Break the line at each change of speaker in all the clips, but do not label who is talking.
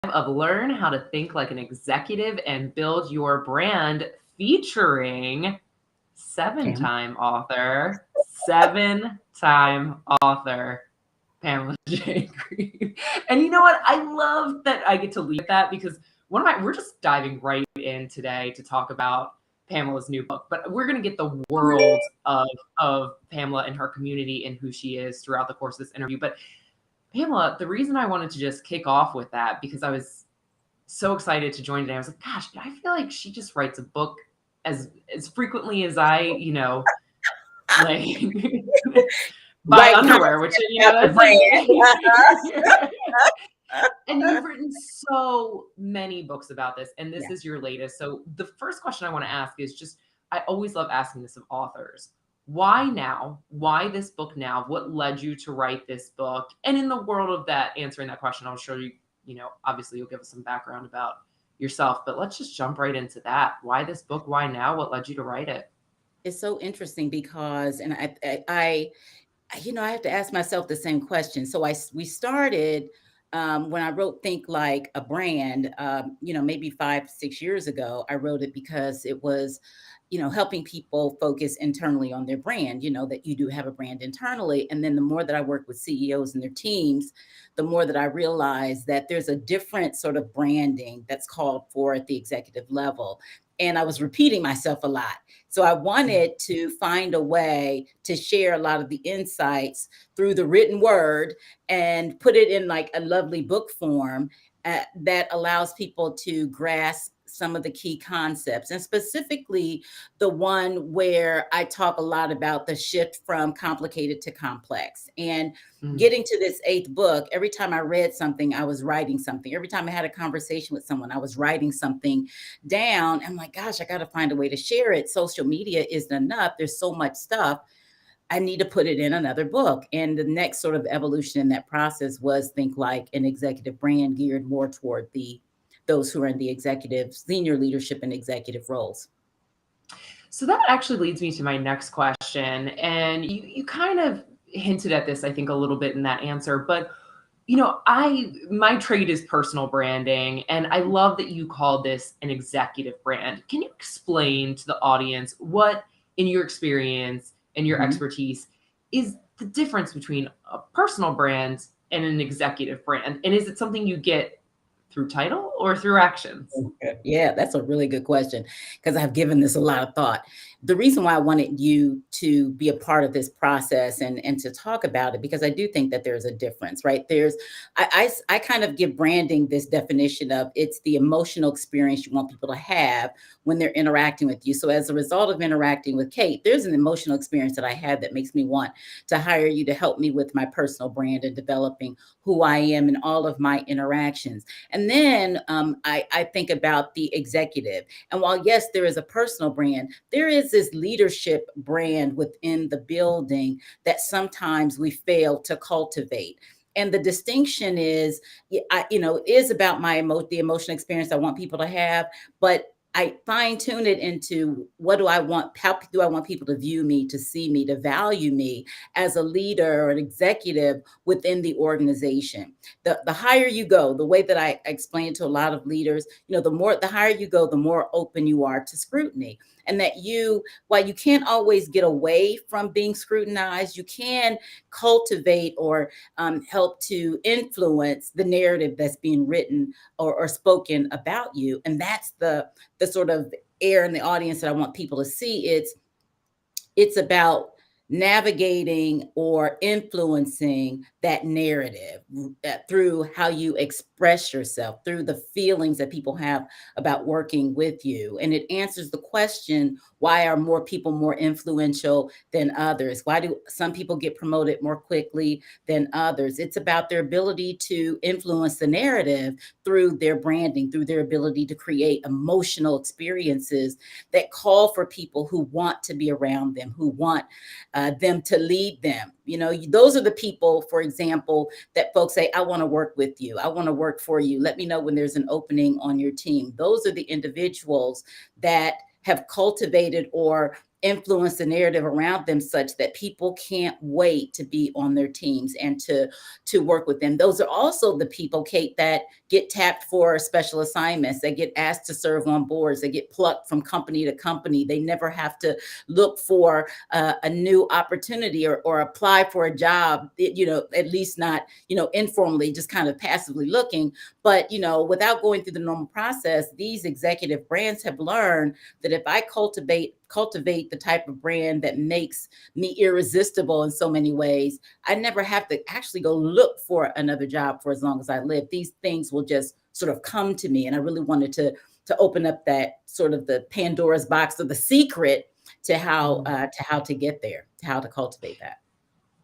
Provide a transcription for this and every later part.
of Learn How to Think Like an Executive and Build Your Brand, featuring
Pam.
seven-time author, Pamela J. Green. And you know what? I love that I get to leave that because we're just diving right in today to talk about Pamela's new book, but we're going to get the world of Pamela and her community and who she is throughout the course of this interview. But Pamela, the reason I wanted to just kick off with that, because I was so excited to join today. I was like, gosh, I feel like she just writes a book as frequently as I, like buy
Right
underwear, which
about the
that's like
brand.
and you've written so many books about this, and this
Yeah.
is your latest. So the first question I want to ask is just, I always love asking this of authors. Why now? Why this book now? What led you to write this book? And in the world of that, answering that question, I'll show you, obviously you'll give us some background about yourself, but let's just jump right into that. Why this book? Why now? What led you to write it?
It's so interesting because, and I have to ask myself the same question. So we started when I wrote Think Like a Brand, maybe 5, 6 years ago. I wrote it because it was, helping people focus internally on their brand, that you do have a brand internally. And then the more that I work with CEOs and their teams, the more that I realize that there's a different sort of branding that's called for at the executive level. And I was repeating myself a lot. So I wanted to find a way to share a lot of the insights through the written word and put it in like a lovely book form that allows people to grasp some of the key concepts, and specifically the one where I talk a lot about the shift from complicated to complex. And
Mm.
getting to this eighth book, every time I read something, I was writing something. Every time I had a conversation with someone, I was writing something down. I'm like, gosh, I got to find a way to share it. Social media isn't enough. There's so much stuff. I need to put it in another book. And the next sort of evolution in that process was Think Like an Executive Brand, geared more toward those who are in the executive, senior leadership and executive roles.
So that actually leads me to my next question. And you kind of hinted at this, I think, a little bit in that answer. But, my trade is personal branding. And I love that you called this an executive brand. Can you explain to the audience what, in your experience and your
Mhm.
expertise, is the difference between a personal brand and an executive brand? And is it something you get through title or through actions?
Okay. Yeah, that's a really good question because I've given this a lot of thought. The reason why I wanted you to be a part of this process and to talk about it, because I do think that there's a difference, right? I kind of give branding this definition of it's the emotional experience you want people to have when they're interacting with you. So as a result of interacting with Kate, there's an emotional experience that I had that makes me want to hire you to help me with my personal brand and developing who I am in all of my interactions. And then I think about the executive. And while, yes, there is a personal brand, there is this leadership brand within the building that sometimes we fail to cultivate. And the distinction is, is about the emotional experience I want people to have, but I fine tune it into what do I want? How do I want people to view me, to see me, to value me as a leader or an executive within the organization? The higher you go, the way that I explain to a lot of leaders, the higher you go, the more open you are to scrutiny. And that while you can't always get away from being scrutinized, you can cultivate or help to influence the narrative that's being written or spoken about you. And that's the sort of air in the audience that I want people to see. It's about navigating or influencing that narrative through how you express yourself, through the feelings that people have about working with you. And it answers the question, why are more people more influential than others? Why do some people get promoted more quickly than others? It's about their ability to influence the narrative through their branding, through their ability to create emotional experiences that call for people who want to be around them, who want them to lead them. Those are the people, for example, that folks say, I want to work with you. I want to work for you. Let me know when there's an opening on your team. Those are the individuals that have cultivated or influence the narrative around them such that people can't wait to be on their teams and to work with them. Those are also the people, Kate, that get tapped for special assignments, that get asked to serve on boards, that get plucked from company to company. They never have to look for a new opportunity or apply for a job, at least not, informally, just kind of passively looking. But, without going through the normal process, these executive brands have learned that if I cultivate the type of brand that makes me irresistible in so many ways, I never have to actually go look for another job for as long as I live. These things will just sort of come to me. And I really wanted to open up that sort of the Pandora's box of the secret to how to get there, to how to cultivate that.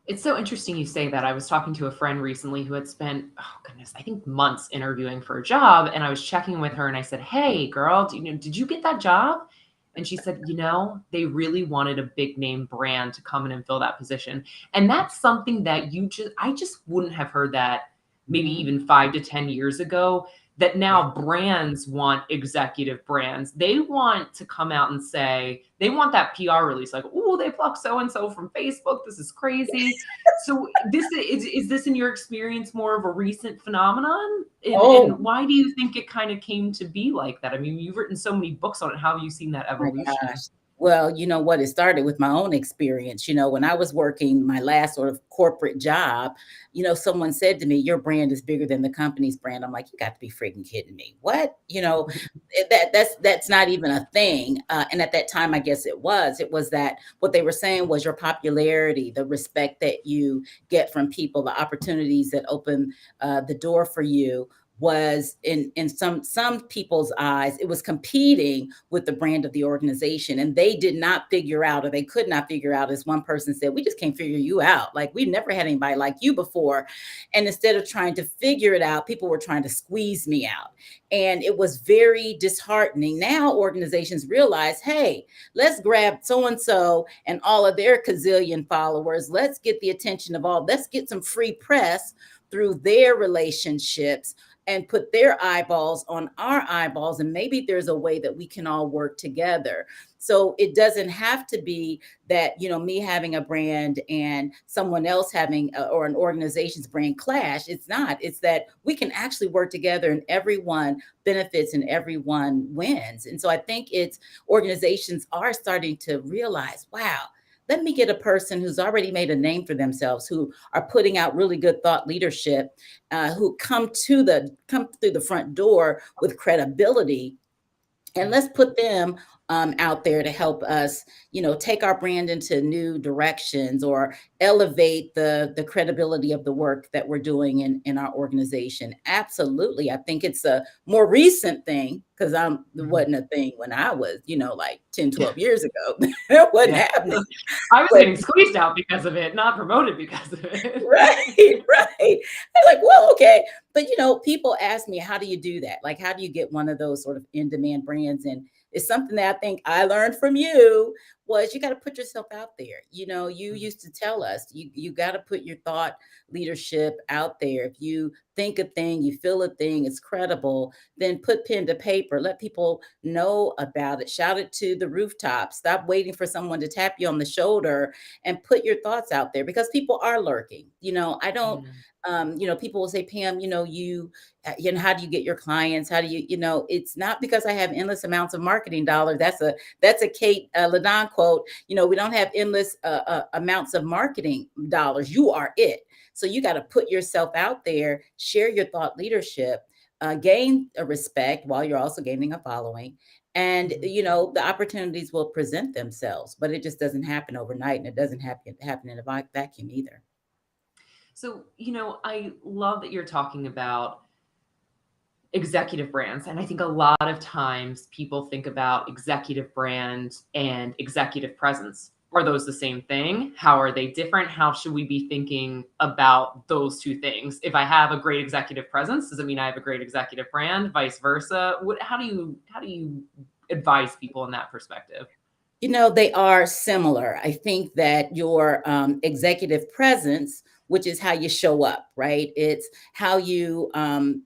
It's so interesting you say that. I was talking to a friend recently who had spent, oh goodness, I think months interviewing for a job. And I was checking with her and I said, "Hey girl, did you get that job?" And she said, they really wanted a big name brand to come in and fill that position. And that's something that I just wouldn't have heard that maybe even 5 to 10 years ago, that now brands want executive brands. They want to come out and say, they want that PR release, like, "Oh, they plucked so-and-so from Facebook. This is crazy." So is this in your experience more of a recent phenomenon? And why do you think it kind of came to be like that? I mean, you've written so many books on it. How have you seen that evolution?
My gosh. Well, you know what? It started with my own experience. When I was working my last sort of corporate job, someone said to me, "Your brand is bigger than the company's brand." I'm like, "You got to be freaking kidding me. What?" That's not even a thing. And at that time, I guess it was that what they were saying was your popularity, the respect that you get from people, the opportunities that open the door for you, was in some people's eyes, it was competing with the brand of the organization. And they did not figure out, or they could not figure out, as one person said, "We just can't figure you out. Like, we've never had anybody like you before." And instead of trying to figure it out, people were trying to squeeze me out. And it was very disheartening. Now organizations realize, hey, let's grab so-and-so and all of their gazillion followers. Let's get the attention of all, let's get some free press through their relationships and put their eyeballs on our eyeballs. And maybe there's a way that we can all work together. So it doesn't have to be that, me having a brand and someone else having, or an organization's brand clash. It's not. It's that we can actually work together and everyone benefits and everyone wins. And so I think organizations are starting to realize, wow, let me get a person who's already made a name for themselves, who are putting out really good thought leadership, who come through the front door with credibility, and let's put them out there to help us, take our brand into new directions or elevate the credibility of the work that we're doing in our organization. Absolutely. I think it's a more recent thing, because it wasn't a thing when I was, like 10, 12 years ago. It wasn't happening.
I was getting squeezed out because of it, not promoted because of it.
Right. I'm like, well, okay. But, people ask me, how do you do that? Like, how do you get one of those sort of in-demand brands? And it's something that I think I learned from you, was you got to put yourself out there. You used to tell us, you got to put your thought leadership out there. If you think a thing, you feel a thing, it's credible, then put pen to paper, let people know about it, shout it to the rooftop, stop waiting for someone to tap you on the shoulder, and put your thoughts out there, because people are lurking. I don't, people will say, "Pam, how do you get your clients? How do you, it's not because I have endless amounts of marketing dollars." That's a Kait LeDonne quote. We don't have endless amounts of marketing dollars. You are it. So you got to put yourself out there, share your thought leadership, gain a respect while you're also gaining a following. And, the opportunities will present themselves, but it just doesn't happen overnight, and it doesn't happen in a vacuum either.
So, I love that you're talking about executive brands. And I think a lot of times people think about executive brand and executive presence. Are those the same thing? How are they different? How should we be thinking about those two things? If I have a great executive presence, does it mean I have a great executive brand? Vice versa? How do you advise people in that perspective?
They are similar. I think that your executive presence which is how you show up, right? It's how you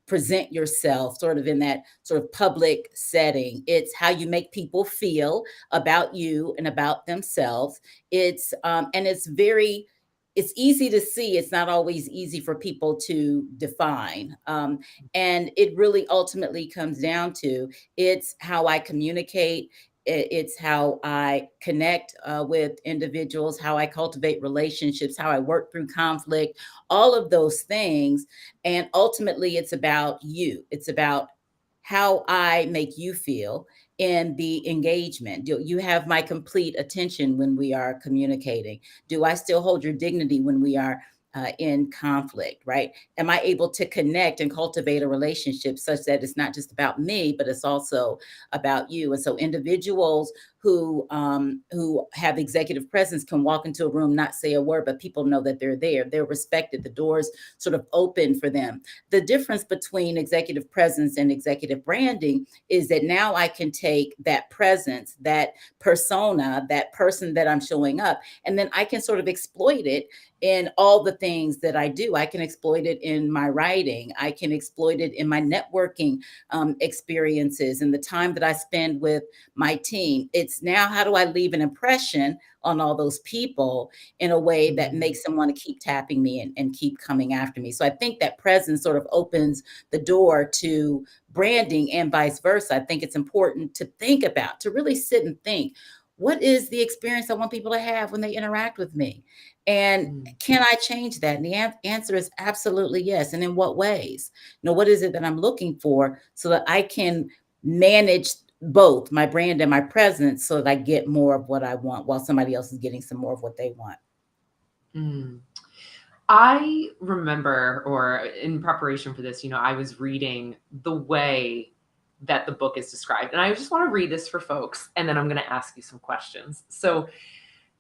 present yourself sort of in that sort of public setting. It's how you make people feel about you and about themselves. And it's easy to see. It's not always easy for people to define. And it really ultimately comes down to it's how I communicate. It's how I connect with individuals, how I cultivate relationships, how I work through conflict, all of those things. And ultimately, it's about you. It's about how I make you feel in the engagement. Do you have my complete attention when we are communicating? Do I still hold your dignity when we are in conflict, right? Am I able to connect and cultivate a relationship such that it's not just about me, but it's also about you? And so individuals who have executive presence can walk into a room, not say a word, but people know that they're there. They're respected. The doors sort of open for them. The difference between executive presence and executive branding is that now I can take that presence, that persona, that person that I'm showing up, and then I can sort of exploit it in all the things that I do. I can exploit it in my writing. I can exploit it in my networking experiences and the time that I spend with my team. It's now how do I leave an impression on all those people in a way that makes them want to keep tapping me and keep coming after me. So I think that presence sort of opens the door to branding and vice versa. I think it's important to think about, to really sit and think, what is the experience I want people to have when they interact with me? And can I change that? And the answer is absolutely yes. And in what ways? What is it that I'm looking for so that I can manage both my brand and my presence so that I get more of what I want while somebody else is getting some more of what they want?
I remember, or in preparation for this, I was reading the way that the book is described. And I just want to read this for folks, and then I'm going to ask you some questions. So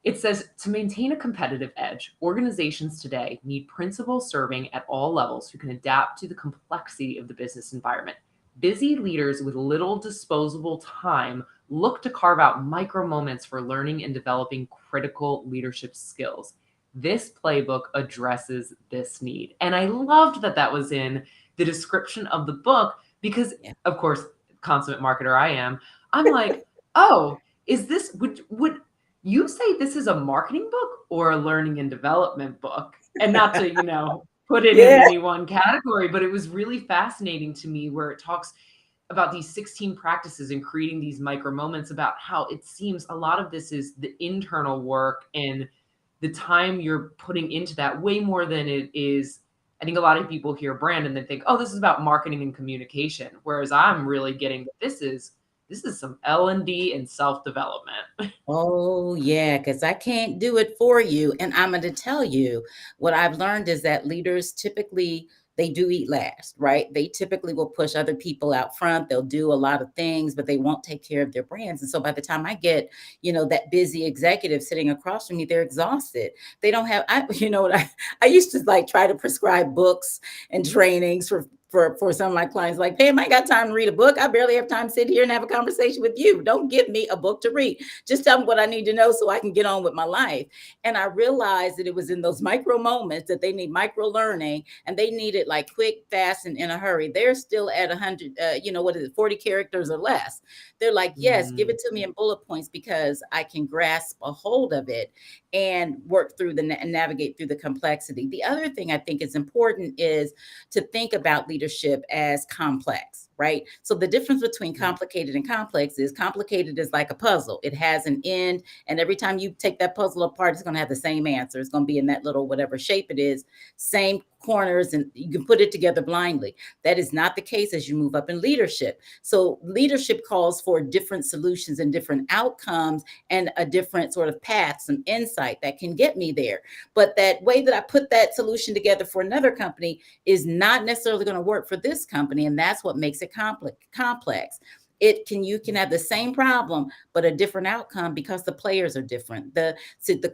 it says, to maintain a competitive edge, organizations today need principals serving at all levels who can adapt to the complexity of the business environment. Busy leaders with little disposable time look to carve out micro moments for learning and developing critical leadership skills. This playbook addresses this need. And I loved that that was in the description of the book because,
Yeah.
of course, consummate marketer I am. I'm like, oh, is this, would you say this is a marketing book or a learning and development book? And not to, put it in
Yeah.
any one category, but it was really fascinating to me where it talks about these 16 practices and creating these micro moments about how it seems a lot of this is the internal work and the time you're putting into that way more than it is. I think a lot of people hear brand and they think, oh, this is about marketing and communication. Whereas I'm really getting that this is some L&D and self-development.
Oh, yeah, because I can't do it for you. And I'm going to tell you what I've learned is that leaders typically they do eat last, right? They typically will push other people out front. They'll do a lot of things, but they won't take care of their brands. And so by the time I get, that busy executive sitting across from me, they're exhausted. They don't have, I used to like try to prescribe books and trainings for some of my clients, like, hey, I got time to read a book. I barely have time to sit here and have a conversation with you. Don't give me a book to read. Just tell me what I need to know so I can get on with my life. And I realized that it was in those micro moments that they need micro learning, and they need it like quick, fast, and in a hurry. They're still at 100, 40 characters or less. They're like, yes, give it to me in bullet points because I can grasp a hold of it and work through and navigate through the complexity. The other thing I think is important is to think about leadership as complex, right? So the difference between complicated and complex is complicated is like a puzzle. It has an end, and every time you take that puzzle apart, it's going to have the same answer. It's going to be in that little whatever shape it is, same corners, and you can put it together blindly. That is not the case as you move up in leadership. So leadership calls for different solutions and different outcomes and a different sort of path, some insight that can get me there. But that way that I put that solution together for another company is not necessarily going to work for this company. And that's what makes it complex. You can have the same problem, but a different outcome because the players are different. The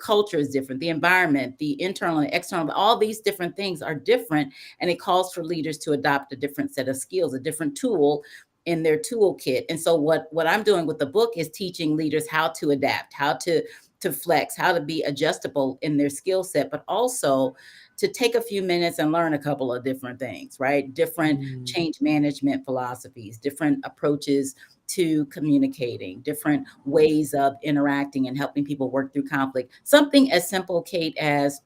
culture is different, the environment, the internal and external, all these different things are different. And it calls for leaders to adopt a different set of skills, a different tool in their toolkit. And so what I'm doing with the book is teaching leaders how to adapt, how to flex, how to be adjustable in their skill set, but also to take a few minutes and learn a couple of different things, right? Different
Mm.
change management philosophies, different approaches to communicating, different ways of interacting and helping people work through conflict. Something as simple, Kate, as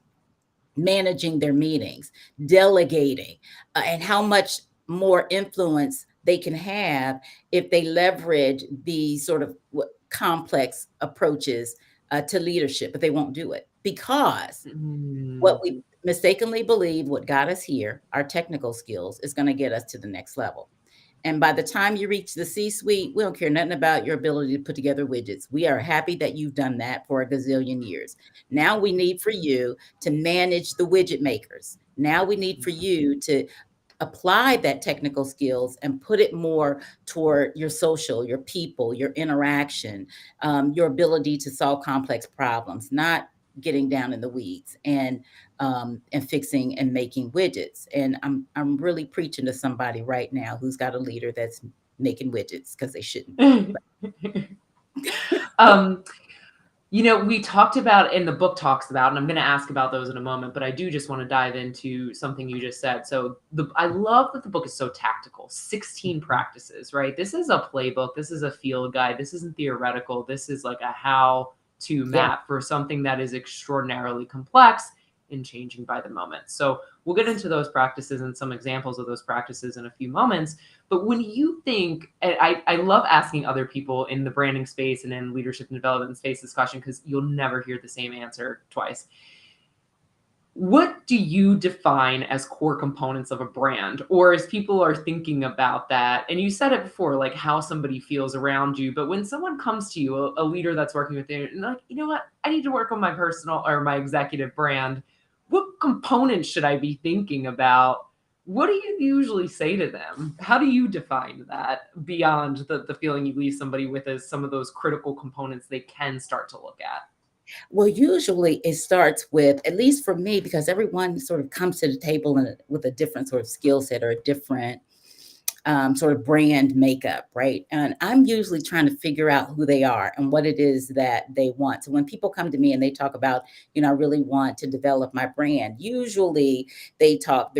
managing their meetings, delegating, and how much more influence they can have if they leverage these sort of complex approaches to leadership, but they won't do it because what
Mm.
we mistakenly believe what got us here, our technical skills, is going to get us to the next level. And by the time you reach the C suite, we don't care nothing about your ability to put together widgets. We are happy that you've done that for a gazillion years. Now we need for you to manage the widget makers. Now we need for you to apply that technical skills and put it more toward your social, your people, your interaction, your ability to solve complex problems, not getting down in the weeds and fixing and making widgets. And I'm really preaching to somebody right now who's got a leader that's making widgets because they shouldn't be.
um, we talked about, and the book talks about, and I'm going to ask about those in a moment, but I do just want to dive into something you just said. So I love that the book is so tactical. 16 practices, right? This is a playbook. This is a field guide. This isn't theoretical. This is like a how to
Yeah.
map for something that is extraordinarily complex and changing by the moment. So we'll get into those practices and some examples of those practices in a few moments. But when you think, and I love asking other people in the branding space and in leadership and development space discussion, because you'll never hear the same answer twice. What do you define as core components of a brand? Or as people are thinking about that, and you said it before, like how somebody feels around you, but when someone comes to you, a leader that's working with you, and like, you know what, I need to work on my personal or my executive brand, what components should I be thinking about? What do you usually say to them? How do you define that beyond the feeling you leave somebody with as some of those critical components they can start to look at?
Well, usually it starts with, at least for me, because everyone sort of comes to the table with a different sort of skill set or a different sort of brand makeup, right? And I'm usually trying to figure out who they are and what it is that they want. So when people come to me and they talk about, I really want to develop my brand, usually they're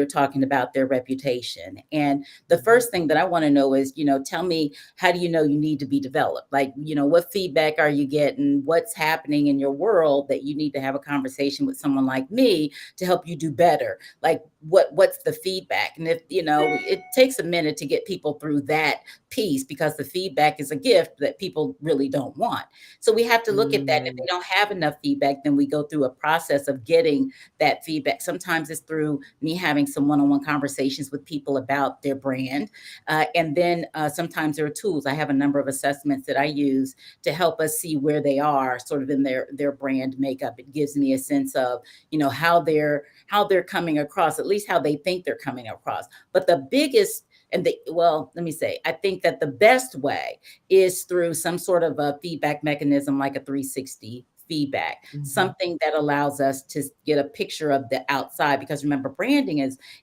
talking about their reputation. And the first thing that I want to know is, tell me, how do you know you need to be developed? Like, what feedback are you getting? What's happening in your world that you need to have a conversation with someone like me to help you do better? Like, what's the feedback? And if it takes a minute to get people through that piece, because the feedback is a gift that people really don't want. So we have to look at that. If they
Mm.
don't have enough feedback, then we go through a process of getting that feedback. Sometimes it's through me having some one-on-one conversations with people about their brand, and then sometimes there are tools. I have a number of assessments that I use to help us see where they are sort of in their brand makeup. It gives me a sense of how they're coming across, at least how they think they're coming across. But the biggest let me say, I think that the best way is through some sort of a feedback mechanism, like a 360 feedback,
Mhm.
something that allows us to get a picture of the outside. Because remember, branding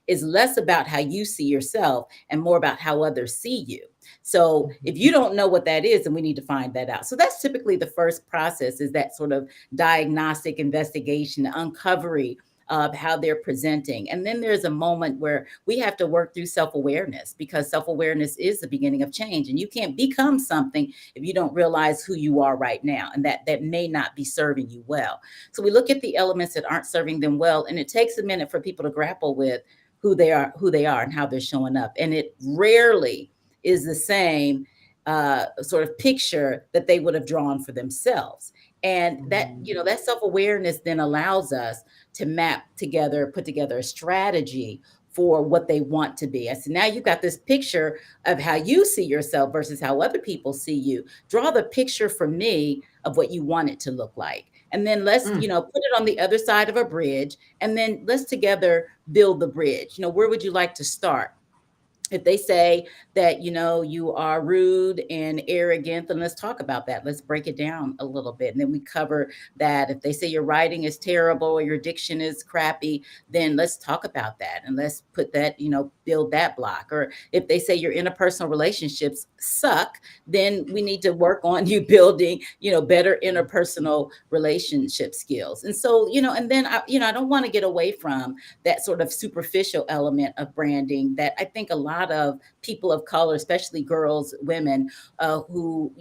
is less about how you see yourself and more about how others see you. So if
Mhm.
you don't know what that is, then we need to find that out. So that's typically the first process, is that sort of diagnostic investigation, uncovering of how they're presenting. And then there's a moment where we have to work through self-awareness, because self-awareness is the beginning of change. And you can't become something if you don't realize who you are right now, and that may not be serving you well. So we look at the elements that aren't serving them well, and it takes a minute for people to grapple with who they are and how they're showing up. And it rarely is the same sort of picture that they would have drawn for themselves. And
Mhm.
that self-awareness then allows us to put together a strategy for what they want to be. I said, now you've got this picture of how you see yourself versus how other people see you. Draw the picture for me of what you want it to look like. And then let's,
Mm.
put it on the other side of a bridge. And then let's together build the bridge. Where would you like to start? If they say, that, you are rude and arrogant, then let's talk about that. Let's break it down a little bit. And then we cover that. If they say your writing is terrible or your diction is crappy, then let's talk about that and let's put that, build that block. Or if they say your interpersonal relationships suck, then we need to work on you building, better interpersonal relationship skills. And so, and then I don't want to get away from that sort of superficial element of branding that I think a lot of people of color, especially girls, women, who,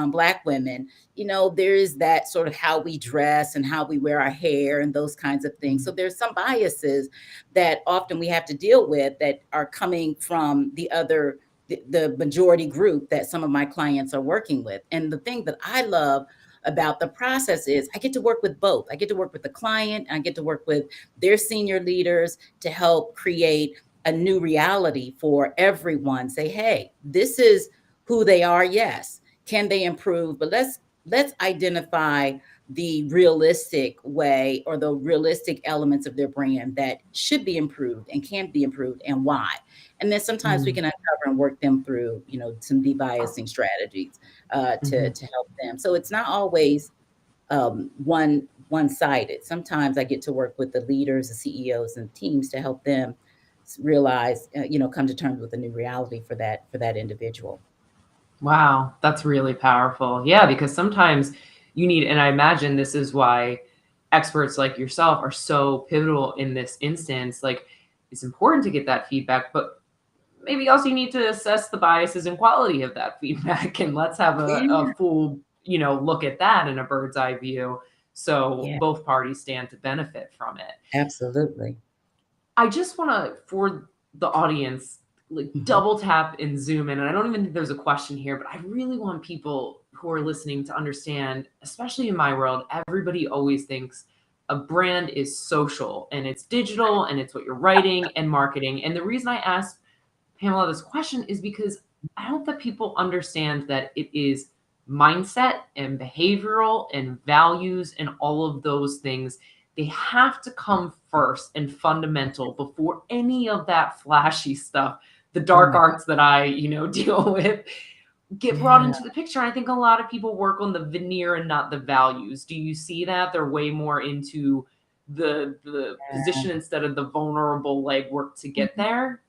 Black women, there is that sort of how we dress and how we wear our hair and those kinds of things. So there's some biases that often we have to deal with that are coming from the majority group that some of my clients are working with. And the thing that I love about the process is I get to work with both. I get to work with the client, and I get to work with their senior leaders to help create a new reality for everyone. Say, hey, this is who they are. Yes. Can they improve? But let's identify the realistic way or the realistic elements of their brand that should be improved and can be improved and why. And then sometimes we can uncover and work them through, some debiasing strategies to help them. So it's not always one-sided. Sometimes I get to work with the leaders, the CEOs, and teams to help them realize, come to terms with a new reality for that individual.
Wow, that's really powerful. Yeah, because sometimes you need, and I imagine this is why experts like yourself are so pivotal in this instance. Like, it's important to get that feedback, but maybe also you need to assess the biases and quality of that feedback. And let's have a
Yeah.
full, look at that in a bird's eye view. So
Yeah,
both parties stand to benefit from it.
absolutely.
I just want to, for the audience, like
Mhm.
double tap and zoom in. And I don't even think there's a question here, but I really want people who are listening to understand, especially in my world, everybody always thinks a brand is social and it's digital and it's what you're writing and marketing. And the reason I asked Pamela this question is because I hope that people understand that it is mindset and behavioral and values and all of those things. They have to come first and fundamental before any of that flashy stuff, the
Oh
dark
my God.
arts that I, deal with, get brought
Yeah.
into the picture. And I think a lot of people work on the veneer and not the values. Do you see that? They're way more into the position instead of the vulnerable legwork to get
Yeah.
there.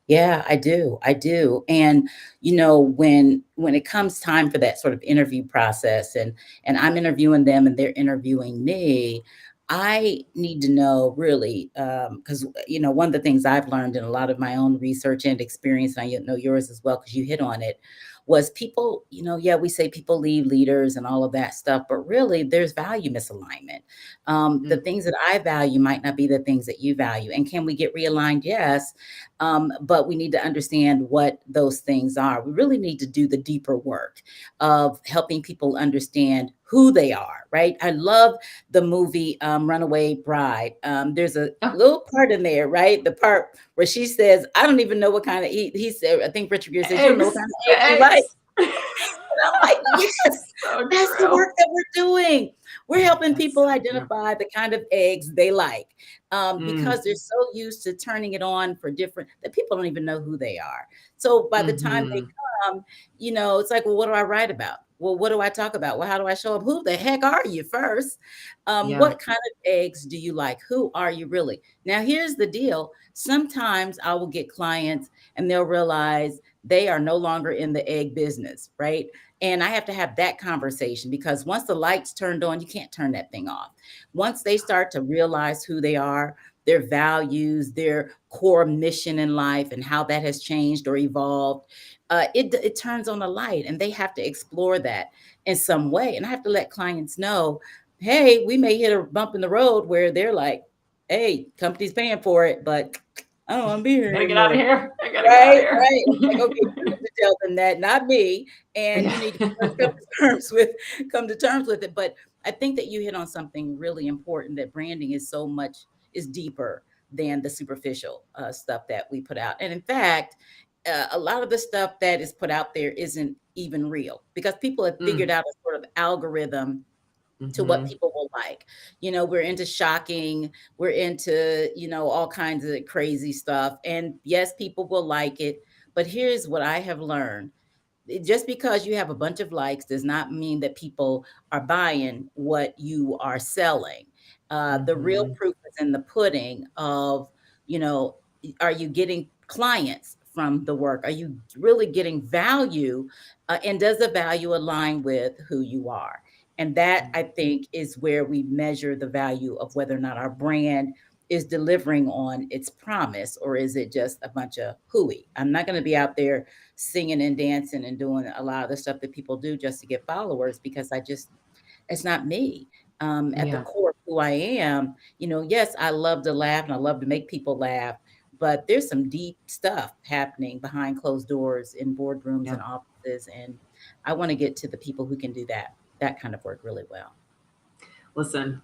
Yeah, I do. I do. And when it comes time for that sort of interview process and I'm interviewing them and they're interviewing me, I need to know really because one of the things I've learned in a lot of my own research and experience, and I know yours as well, because you hit on it, was people, yeah, we say people leave leaders and all of that stuff, but really there's value misalignment. The things that I value might not be the things that you value. And can we get realigned? Yes. But we need to understand what those things are. We really need to do the deeper work of helping people understand who they are, right? I love the movie Runaway Bride. There's a
Oh,
little part in there, right? The part where she says, I don't even know what kind of, he said, I think Richard Gere says, you don't know what
eggs,
kind of eggs you like.
eggs.
And I'm like, yes,
So
that's the
true.
work that we're doing. We're helping
That's
people
so true.
identify the kind of eggs they like
Mm,
because they're so used to turning it on for different that people don't even know who they are. So by the time they
mhm.
come, it's like, well, what do I write about? Well, what do I talk about? Well, how do I show up? Who the heck are you first?
Yeah.
What kind of eggs do you like? Who are you really? Now, here's the deal. Sometimes I will get clients and they'll realize they are no longer in the egg business, right? And I have to have that conversation because once the lights turned on, you can't turn that thing off. Once they start to realize who they are, their values, their core mission in life, and how that has changed or evolved, it turns on a light, and they have to explore that in some way. And I have to let clients know, hey, we may hit a bump in the road where they're like, hey, company's paying for it, but I don't want to be
I
here
gotta get out of
anymore.
here. I gotta get out of
Right,
here.
right. It's like, okay, you need to tell them that, not me. And you
Yeah.
need to first come to terms with it. But I think that you hit on something really important, that branding is deeper than the superficial stuff that we put out. And in fact, a lot of the stuff that is put out there isn't even real because people have figured
Mm,
out a sort of algorithm to what
mhm.
people will like. We're into shocking, we're into, all kinds of crazy stuff. And yes, people will like it, But here's what I have learned. Just because you have a bunch of likes does not mean that people are buying what you are selling. The real
Hmm.
proof is in the pudding of, you know, are you getting clients from the work? Are you really getting value? And does the value align with who you are? And that, I think, is where we measure the value of whether or not our brand is delivering on its promise, or is it just a bunch of hooey? I'm not going to be out there singing and dancing and doing a lot of the stuff that people do just to get followers, because it's not me. At the
Yeah.
core of who I am, yes, I love to laugh and I love to make people laugh, but there's some deep stuff happening behind closed doors in boardrooms
Yeah.
and offices. And I want to get to the people who can do that kind of work really well.
Listen,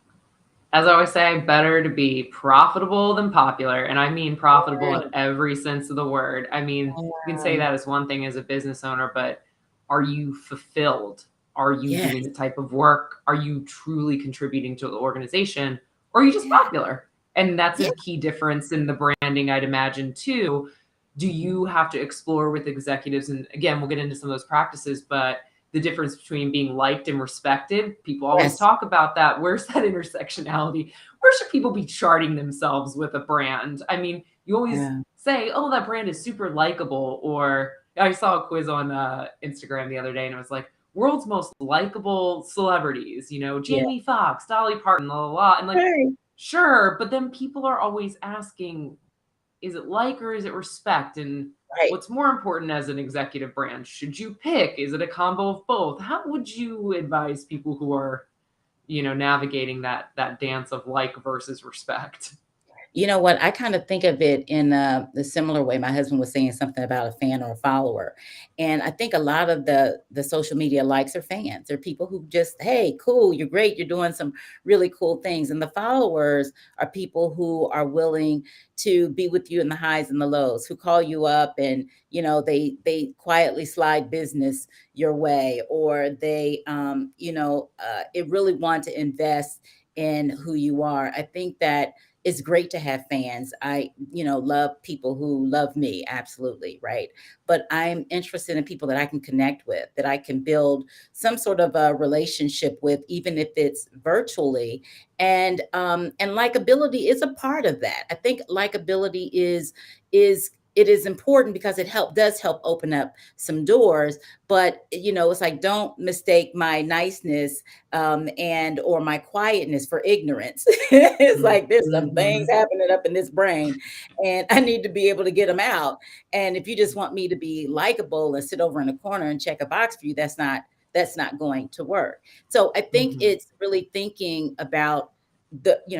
as I always say, better to be profitable than popular. And I mean profitable in
Right.
every sense of the word. I mean, you can say
Um,
that as one thing as a business owner, but are you fulfilled? Are you doing
yes.
the type of work? Are you truly contributing to the organization? Or are you just
Yeah.
popular? And that's
Yeah.
a key difference in the branding, I'd imagine, too. Do you have to explore with executives? And again, we'll get into some of those practices, but the difference between being liked and respected. People always
Yes.
talk about that. Where's that intersectionality? Where should people be charting themselves with a brand? I mean, you always
Yeah.
say, oh, that brand is super likable. Or I saw a quiz on Instagram the other day and it was like, world's most likable celebrities,
Yeah.
Jamie Foxx, Dolly Parton, la la la. And like,
Right.
sure, but then people are always asking, is it like or is it respect? And
Right.
what's more important as an executive brand? Should you pick? Is it a combo of both? How would you advise people who are, navigating that dance of like versus respect?
You know what? I kind of think of it in the similar way. My husband was saying something about a fan or a follower, and I think a lot of the social media likes are fans. They're people who just, hey, cool, you're great, you're doing some really cool things, and the followers are people who are willing to be with you in the highs and the lows, who call you up and they quietly slide business your way, or they it really want to invest in who you are. I think that it's great to have fans. I, love people who love me, absolutely, right? But I'm interested in people that I can connect with, that I can build some sort of a relationship with, even if it's virtually. And likability is a part of that. I think likability is it is important because it does help open up some doors. But it's like, don't mistake my niceness and or my quietness for ignorance. It's like there's some things
Mm-hmm.
happening up in this brain, and I need to be able to get them out. And if you just want me to be likable and sit over in a corner and check a box for you, that's not going to work. So I think
Mm-hmm.
it's really thinking about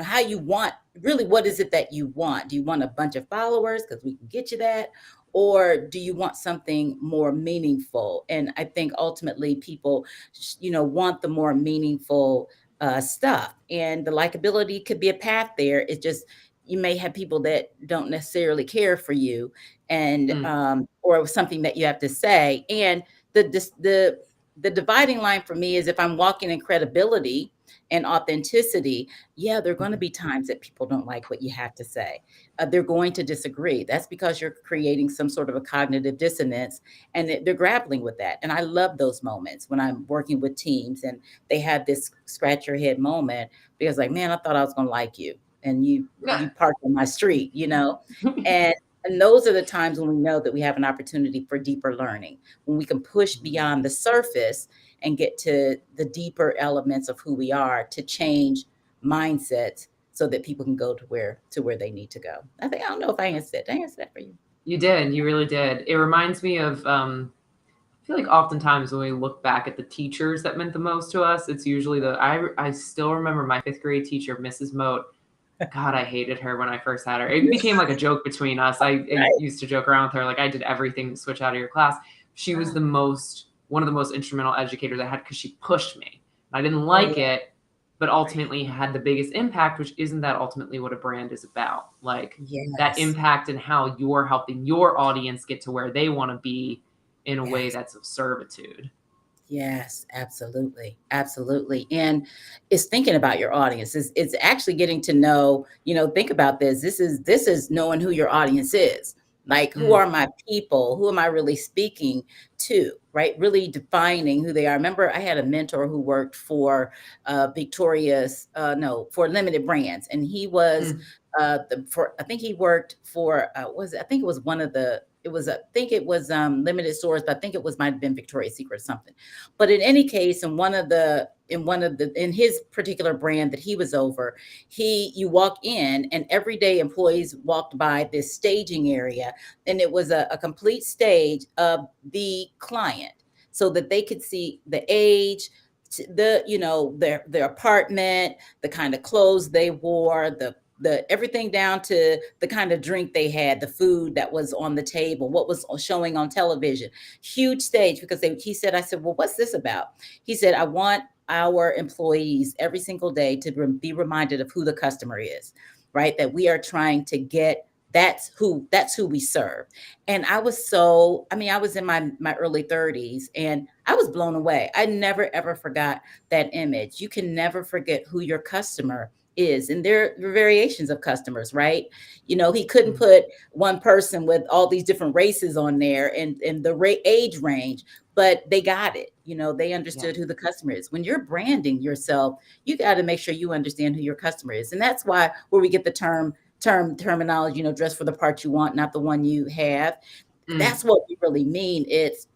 how you want, really, what is it that you want? Do you want a bunch of followers because we can get you that? Or do you want something more meaningful? And I think ultimately people want the more meaningful stuff. And the likability could be a path there. It's just you may have people that don't necessarily care for you, and
Mm.
or something that you have to say. And the dividing line for me is, if I'm walking in credibility and authenticity, yeah, there are going to be times that people don't like what you have to say. They're going to disagree. That's because you're creating some sort of a cognitive dissonance, and they're grappling with that. And I love those moments when I'm working with teams and they have this scratch your head moment, because like, man, I thought I was going to like you, and you parked on my street, and those are the times when we know that we have an opportunity for deeper learning, when we can push beyond the surface and get to the deeper elements of who we are, to change mindsets so that people can go to where they need to go. I don't know if I answered that. Did I answer that for you?
You did. You really did. It reminds me of, I feel like oftentimes when we look back at the teachers that meant the most to us, it's usually I still remember my fifth grade teacher, Mrs. Moat. God, I hated her when I first had her. It became like a joke between us. I
Right.
used to joke around with her, like I did everything to switch out of your class. She was one of the most instrumental educators I had because she pushed me. I didn't
Oh
like
yeah.
it, but
Right.
ultimately had the biggest impact, which isn't that ultimately what a brand is about? Like that
Yes.
impact and how you're helping your audience get to where they want to be in a way
Yes.
that's of servitude.
Yes, absolutely. Absolutely. And it's thinking about your audience. It's actually getting to know, think about this. This is knowing who your audience is. Like, who
Mm,
are my people? Who am I really speaking to? Right? Really defining who they are. I remember I had a mentor who worked for no, for Limited Brands, and he was
mm,
for I think he worked for was I think it was one of the it was I think it was limited stores, but I think it was might have been Victoria's Secret or something. But in any case, in his particular brand that he was over, you walk in and every day employees walked by this staging area, and it was a complete stage of the client so that they could see the age, their apartment, the kind of clothes they wore, the everything down to the kind of drink they had, the food that was on the table, what was showing on television. Huge stage because he said, I said, well, what's this about? He said, I want our employees every single day to be reminded of who the customer is, right? That we are trying to get that's who we serve. And I was in my early 30s and I was blown away. I never ever forgot that image. You can never forget who your customer is. And there are variations of customers, right? He couldn't
mm,
put one person with all these different races on there and the age range, but they got it. They
yeah.
understood who the customer is. When you're branding yourself, you got to make sure you understand who your customer is. And that's where we get the terminology, dress for the part you want, not the one you have.
Mm,
That's what we really mean. It's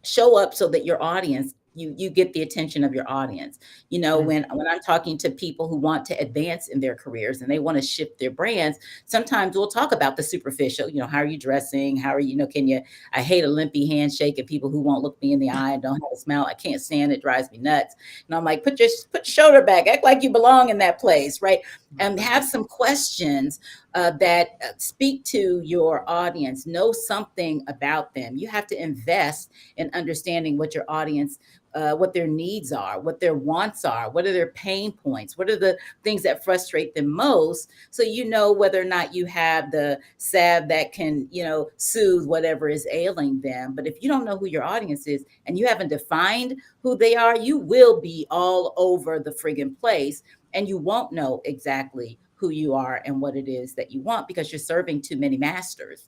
show up so that your audience you get the attention of your audience.
mm,
When I'm talking to people who want to advance in their careers and they want to shift their brands, sometimes we'll talk about the superficial. How are you dressing? How are can you I hate a limpy handshake and people who won't look me in the eye and don't have a smile. I can't stand it. Drives me nuts. And I'm like, put your shoulder back, act like you belong in that place, right? And have some questions that speak to your audience. Know something about them. You have to invest in understanding what your audience, what their needs are, what their wants are, what are their pain points, what are the things that frustrate them most. So whether or not you have the salve that can, soothe whatever is ailing them. But if you don't know who your audience is and you haven't defined who they are, you will be all over the friggin' place and you won't know exactly who you are and what it is that you want because you're serving too many masters.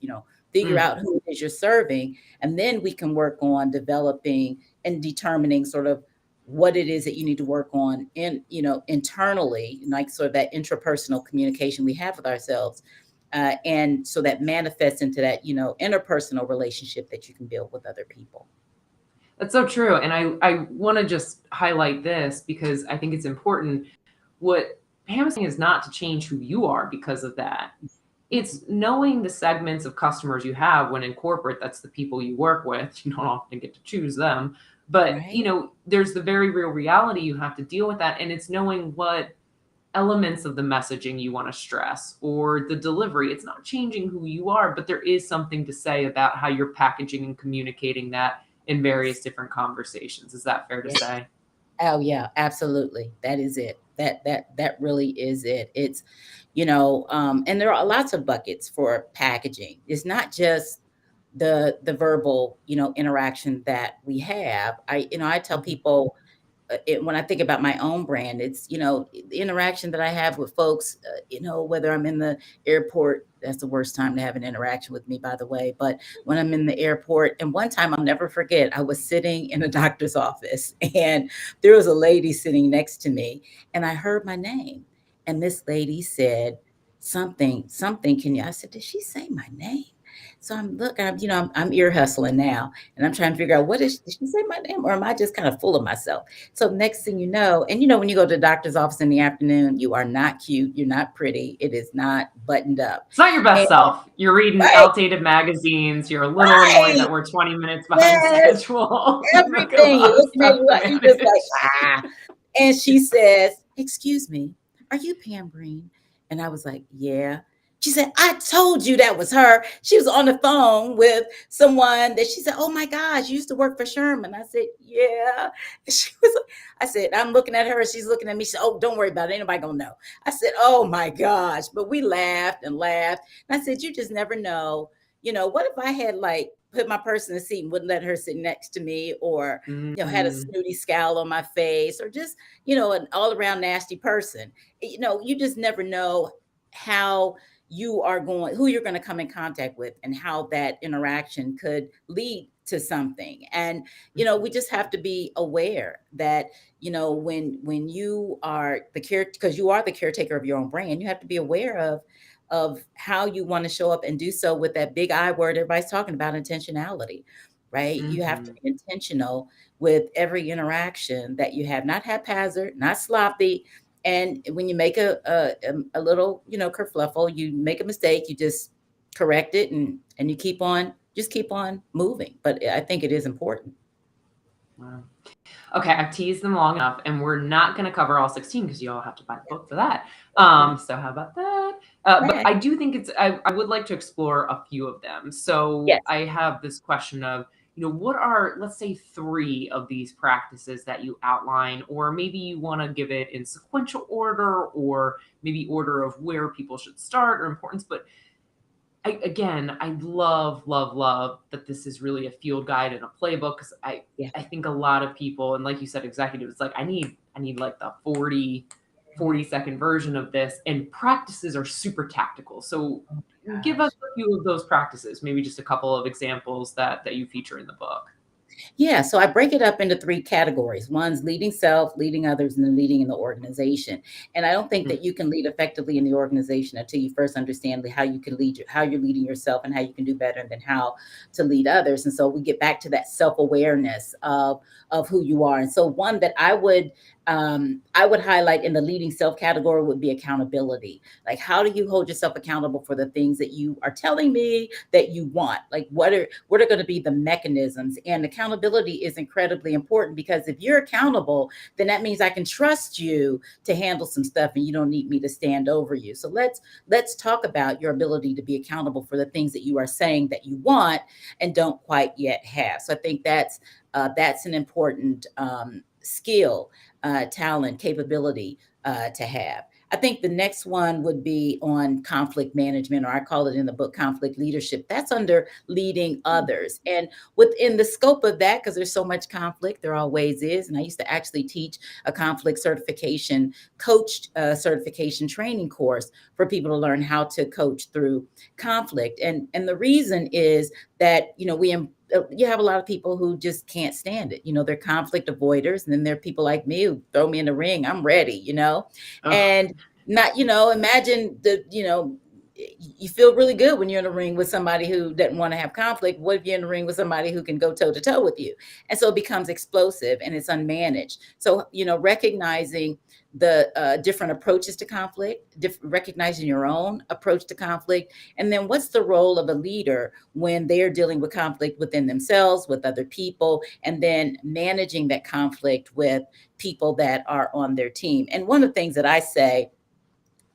Figure
mm.
out who it is you're serving, and then we can work on developing and determining sort of what it is that you need to work on internally, like sort of that intrapersonal communication we have with ourselves. And so that manifests into that, interpersonal relationship that you can build with other people.
That's so true. And I want to just highlight this because I think it's important. What Pam is saying is not to change who you are because of that. It's knowing the segments of customers you have when in corporate, that's the people you work with. You don't often get to choose them. But,
Right.
there's the very real reality you have to deal with that. And it's knowing what elements of the messaging you want to stress or the delivery. It's not changing who you are, but there is something to say about how you're packaging and communicating that in various different conversations. Is that fair to
Yeah.
say?
Oh yeah, absolutely. That is it. That really is it. It's, and there are lots of buckets for packaging. It's not just the verbal, interaction that we have. I tell
Mhm.
people when I think about my own brand, it's, the interaction that I have with folks, whether I'm in the airport, that's the worst time to have an interaction with me, by the way. But when I'm in the airport, and one time I'll never forget, I was sitting in a doctor's office and there was a lady sitting next to me and I heard my name. And this lady said, something, can you? I said, did she say my name? So I'm ear hustling now and I'm trying to figure out did she say my name or am I just kind of full of myself? So next thing you know, and when you go to the doctor's office in the afternoon, you are not cute, you're not pretty, it is not buttoned up.
It's not your
And
best self. You're reading
right,
outdated magazines. You're a little annoyed
right,
that we're 20 minutes behind
yes,
schedule. You've got a
everything. You're
lot of
looking at
stuff
you,
to
you just like,
manage.
ah. And she says, excuse me, are you Pam Green? And I was like, yeah. She said, I told you that was her. She was on the phone with someone that she said, oh my gosh, you used to work for Sherman. I said, yeah. And I said, I'm looking at her. She's looking at me. She said, oh, don't worry about it. Ain't nobody gonna know. I said, oh my gosh. But we laughed and laughed. And I said, you just never know. What if I had like put my purse in the seat and wouldn't let her sit next to me, or had a
Mm,
snooty scowl on my face, or just an all around nasty person. You just never know how. who you're going to come in contact with, and how that interaction could lead to something. And we just have to be aware that when you are because you are the caretaker of your own brand, you have to be aware of how you want to show up and do so with that big I word everybody's talking about, intentionality, right? You have to
Mm-hmm.
be intentional with every interaction that you have, not haphazard, not sloppy. And when you make a little, kerfluffle, you make a mistake, you just correct it, and you keep on moving. But I think it is important.
Wow. Okay, I've teased them long enough, and we're not going to cover all 16 because you all have to buy the book for that. So how about that? But
Right.
I do think I would like to explore a few of them. So
Yes.
I have this question of, what are, let's say, 3 of these practices that you outline, or maybe you want to give it in sequential order, or maybe order of where people should start or importance. But I love, love, love that this is really a field guide and a playbook, because
Yeah.
I think a lot of people, and like you said, executives, like I need like the 40-second version of this, and practices are super tactical. So
Oh my
give us
gosh.
a few of those practices, maybe just a couple of examples that you feature in the book.
Yeah, so I break it up into 3 categories. One's leading self, leading others, and then leading in the organization. And I don't think
Mm,
that you can lead effectively in the organization until you first understand how you can how you're leading yourself, and how you can do better, and then how to lead others. And so we get back to that self-awareness of who you are. And so one that I would highlight in the leading self category would be accountability. Like, how do you hold yourself accountable for the things that you are telling me that you want? Like, what are going to be the mechanisms? And accountability is incredibly important, because if you're accountable, then that means I can trust you to handle some stuff, and you don't need me to stand over you. So let's talk about your ability to be accountable for the things that you are saying that you want and don't quite yet have. So I think that's an important skill, talent, capability to have. I think the next one would be on conflict management, or I call it in the book conflict leadership. That's under leading others. And within the scope of that, because there's so much conflict, there always is. And I used to actually teach a conflict certification, coach certification training course for people to learn how to coach through conflict. And the reason is that, you have a lot of people who just can't stand it. They're conflict avoiders. And then there are people like me who throw me in the ring, I'm ready.
ugh,
And not, imagine you feel really good when you're in a ring with somebody who doesn't want to have conflict. What if you're in a ring with somebody who can go toe to toe with you? And so it becomes explosive and it's unmanaged. So, recognizing the different approaches to conflict, recognizing your own approach to conflict, and then what's the role of a leader when they're dealing with conflict within themselves, with other people, and then managing that conflict with people that are on their team. And one of the things that I say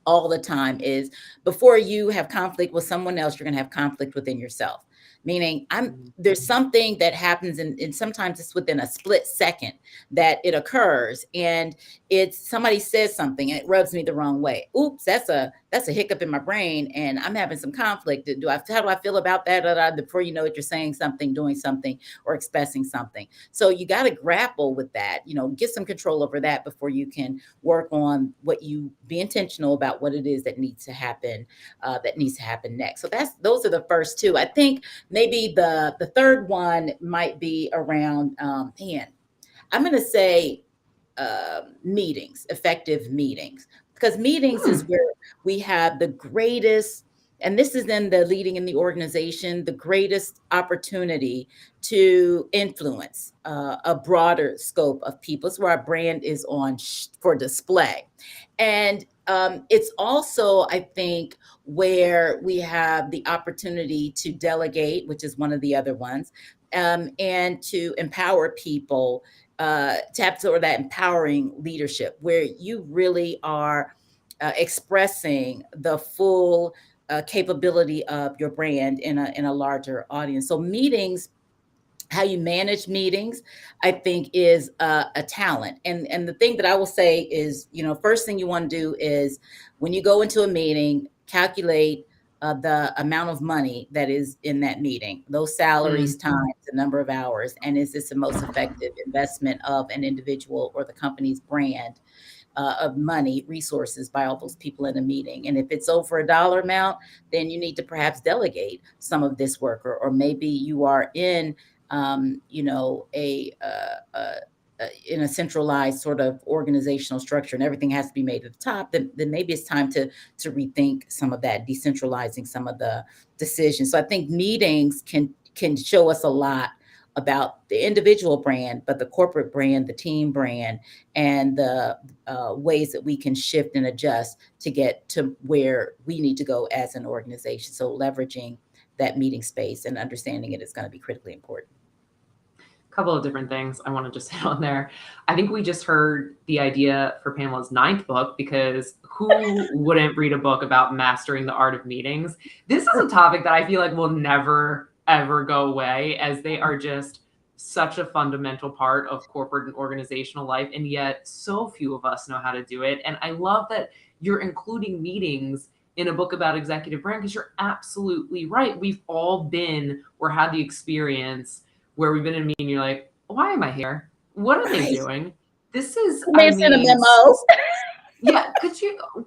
all the time is, before you have conflict with someone else, you're going to have conflict within yourself. Meaning, there's something that happens, and sometimes it's within a split second that it occurs, and it's somebody says something and it rubs me the wrong way. Oops, that's a hiccup in my brain, and I'm having some conflict. How do I feel about that? Before you know it, you're saying something, doing something, or expressing something. So you got to grapple with that. Get some control over that before you can work on be intentional about what it is that needs to happen. That needs to happen next. So those are the first 2. I think maybe the third one might be around, I'm going to say meetings, effective meetings, because meetings is
hmm,
where we have the greatest, and this is in the leading in the organization, the greatest opportunity to influence a broader scope of people. It's where our brand is on for display. And it's also, I think, where we have the opportunity to delegate, which is one of the other ones, and to empower people, to have sort of that empowering leadership, where you really are expressing the full capability of your brand in a larger audience. So meetings, how you manage meetings, I think, is a talent. And the thing that I will say is, first thing you want to do is, when you go into a meeting, calculate the amount of money that is in that meeting, those salaries
Mm.
times the number of hours, and is this the most effective investment of an individual or the company's brand of money, resources by all those people in a meeting. And if it's over a dollar amount, then you need to perhaps delegate some of this work, or maybe you are in, you know, in a centralized sort of organizational structure and everything has to be made at the top, then maybe it's time to rethink some of that, decentralizing some of the decisions. So I think meetings can show us a lot about the individual brand, but the corporate brand, the team brand, and the ways that we can shift and adjust to get to where we need to go as an organization. So leveraging that meeting space and understanding it is going to be critically important.
Couple of different things I want to just hit on there. I think we just heard the idea for Pamela's 9th book, because who wouldn't read a book about mastering the art of meetings? This is a topic that I feel like will never, ever go away, as they are just such a fundamental part of corporate and organizational life. And yet so few of us know how to do it. And I love that you're including meetings in a book about executive brand, because you're absolutely right. We've all been or had the experience where we've been in a meeting, you're like, why am I here? What are they
Right.
doing? This is,
You may
I
have sent a
mean,
memo.
yeah,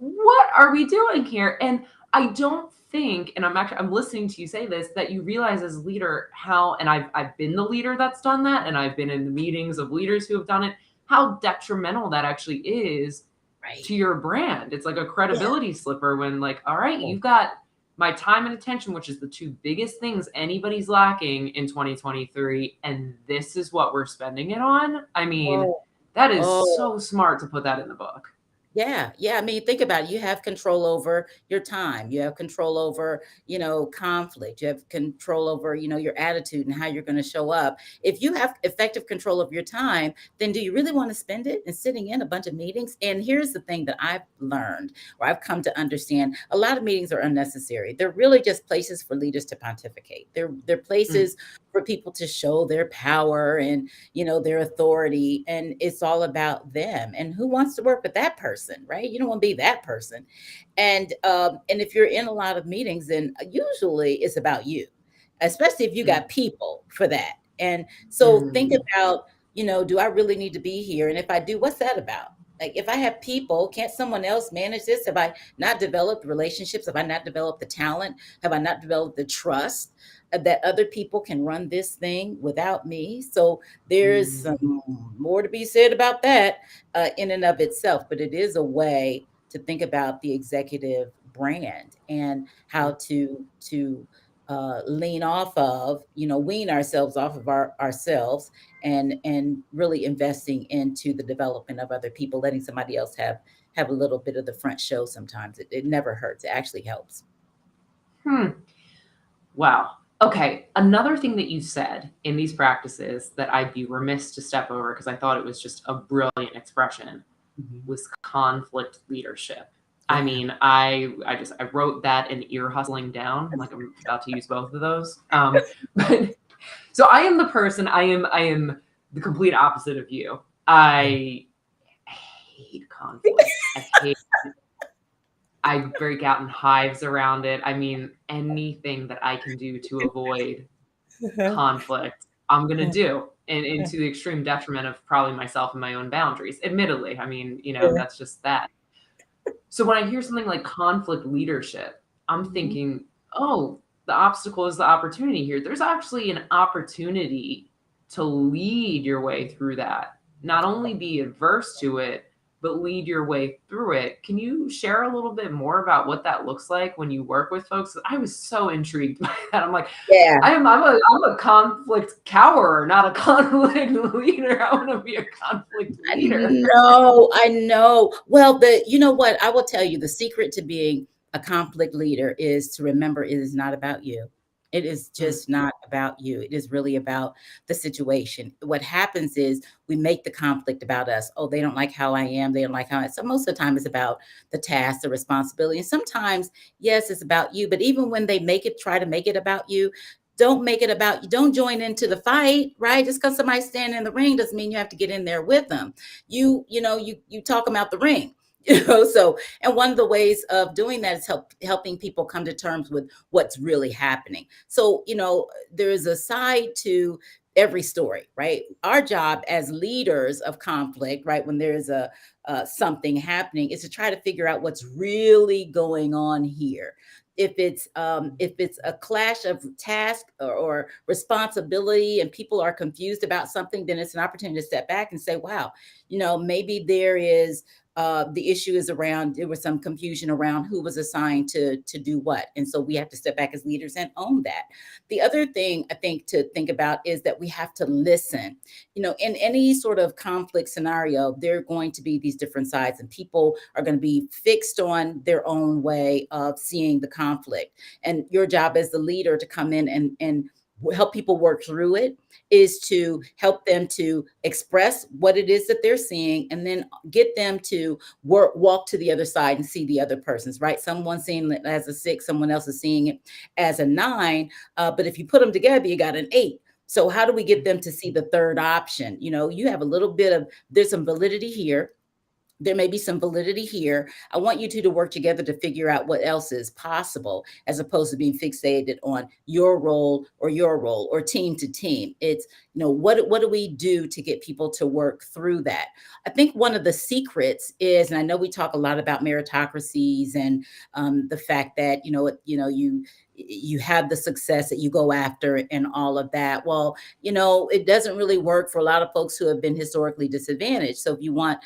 what are we doing here? And I don't think, and I'm listening to you say this, that you realize as a leader how, and I've been the leader that's done that, and I've been in the meetings of leaders who have done it, how detrimental that actually is
Right.
to your brand. It's like a
Yeah.
credibility slipper when, like, all right, you've got my time and attention, which is the two biggest things anybody's lacking in 2023, and this is what we're spending it on. I mean,
Oh,
that is
oh.
so smart to put that in the book.
Yeah, yeah. I mean, think about it. You have control over your time. You have control over, you know, conflict. You have control over, you know, your attitude and how you're going to show up. If you have effective control of your time, then do you really want to spend it in sitting in a bunch of meetings? And here's the thing that I've learned, or I've come to understand: a lot of meetings are unnecessary. They're really just places for leaders to pontificate. They're
Mm,
places for people to show their power and, you know, their authority, and it's all about them. And who wants to work with that person, right? You don't want to be that person. And if you're in a lot of meetings, then usually it's about you, especially if you
mm,
got people for that. And so think
mm,
about, you know, do I really need to be here? And if I do, what's that about? Like, if I have people, can't someone else manage this? Have I not developed relationships? Have I not developed the talent? Have I not developed the trust that other people can run this thing without me? So there's
mm,
some more to be said about that in and of itself, but it is a way to think about the executive brand and how
mm.
to lean off of, you know, wean ourselves off of ourselves, and really investing into the development of other people, letting somebody else have a little bit of the front show. Sometimes it never hurts, it actually helps.
Hmm. Wow. Okay. Another thing that you said in these practices that I'd be remiss to step over, because I thought it was just a brilliant expression,
Mhm.
was conflict leadership. I
Yeah.
mean, I wrote that and ear hustling down, like I'm about to use both of those. But so I am the person, I am the complete opposite of you.
Yeah.
I hate conflict. I break out in hives around it. I mean, anything that I can do to avoid conflict, I'm gonna do, and to the extreme detriment of probably myself and my own boundaries. Admittedly, I mean,
Yeah.
that's just that. So when I hear something like conflict leadership, I'm
Mhm.
thinking, oh, the obstacle is the opportunity here. There's actually an opportunity to lead your way through that. Not only be adverse to it, but lead your way through it. Can you share a little bit more about what that looks like when you work with folks? I was so intrigued by that. I'm like,
Yeah.
I'm a conflict cower, not a conflict leader. I want to be a conflict
I
leader.
know, I know. Well, you know what? I will tell you, the secret to being a conflict leader is to remember it is not about you. It is
Mm,
just not about you. It is really about the situation. What happens is we make the conflict about us. Oh, they don't like how I am. They don't like how I. So most of the time, it's about the task, the responsibility. And sometimes, yes, it's about you. But even when they try to make it about you, don't make it about you. Don't join into the fight, right? Just because somebody's standing in the ring doesn't mean you have to get in there with them. You know, you talk them out the ring. So, and one of the ways of doing that is helping people come to terms with what's really happening. So, there's a side to every story, right? Our job as leaders of conflict, right, when there's a something happening, is to try to figure out what's really going on here. If it's a clash of task or responsibility, and people are confused about something, then it's an opportunity to step back and say, wow, maybe there is the issue is around, there was some confusion around who was assigned to do what. And so we have to step back as leaders and own that. The other thing I think to think about is that we have to listen. In any sort of conflict scenario, there are going to be these different sides, and people are going to be fixed on their own way of seeing the conflict. And your job as the leader to come in and help people work through it, is to help them to express what it is that they're seeing, and then get them to walk to the other side and see the other person's, right? Someone's seeing it as a 6, someone else is seeing it as a 9. But if you put them together, you got an 8. So how do we get them to see the third option? You have a little bit of, there's some validity here. There may be some validity here. I want you two to work together to figure out what else is possible, as opposed to being fixated on your role or team to team. It's, what do we do to get people to work through that? I think one of the secrets is, and I know we talk a lot about meritocracies and the fact that, you have the success that you go after and all of that. Well, it doesn't really work for a lot of folks who have been historically disadvantaged. So if you want